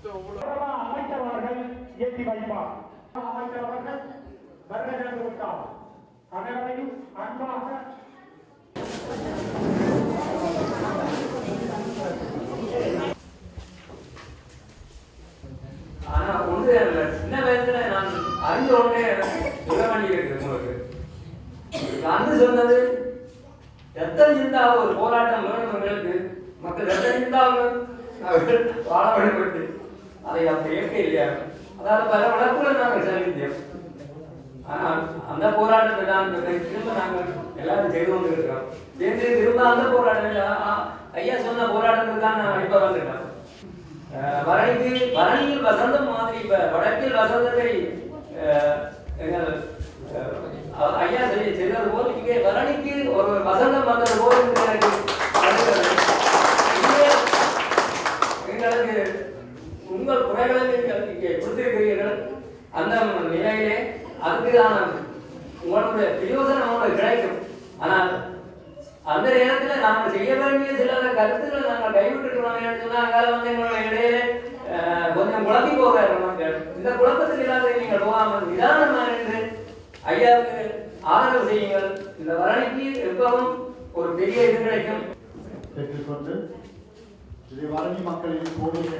அமைச்சர் அவர்கள் ஏற்றி வைப்பார். அமைச்சர் அவர்கள் வருகை தந்து விட்டார். அனைவரையும் அன்பாக ஆனா ஒன்று சின்ன வயசுல நான் அறிஞ்ச உடனே சொல்ல வேண்டியிருக்கு உங்களுக்கு. அன்று சொன்னது ரத்தம் சிந்தாத ஒரு போராட்டம் வேணும் எங்களுக்கு. மக்கள் ரத்தம் சிந்தாமல் அவர்கள் வாழ வழிபட்டு அதை அப்ப இயற்கை இல்லையா. அதாவது பல வழக்குகளை நாங்கள் சந்தித்தோம். ஆனால் அந்த போராட்டத்தை தான் திரும்ப நாங்கள் எல்லாரும் செய்து கொண்டு இருக்கிறோம். சேர்ந்து திரும்ப அந்த போராட்டம் ஐயா சொன்ன போராட்டத்துக்கு தான் நான் இப்ப வந்துட்டோம். வரணியில் வசந்தம் மாதிரி இப்ப வடக்கில் வசந்தத்தை எங்கள் ஐயா செய்தது போல் இங்கே வரணிக்கு ஒரு வசந்தம் வந்தது போல் எங்களுக்கு உங்கள் குறைகளை நீங்கள் இங்கே கொடுத்திருக்கிறீர்கள். அந்த நிலையிலே அதுக்கான உங்களுடைய பிரயோசனம் உங்களுக்கு கிடைக்கும். ஆனால் அந்த நேரத்தில் நாங்கள் செய்ய வேண்டிய சில கருத்துக்களை நாங்கள் கைவிட்டுக்கிறோம் சொன்னா அங்கால வந்து எங்களுடைய இடையில கொஞ்சம் குழப்பி போகிறார்கள் மக்கள். இந்த குழப்பத்தில் இல்லாத நீங்கள் போகாமல் நிதானமாக இருந்து ஐயாவுக்கு ஆதரவு செய்யுங்கள். இந்த வரணிக்கு எப்பவும் ஒரு பெரிய இது கிடைக்கும். பெற்றுக்கொண்டு வரணி மக்களின் கோரிக்கை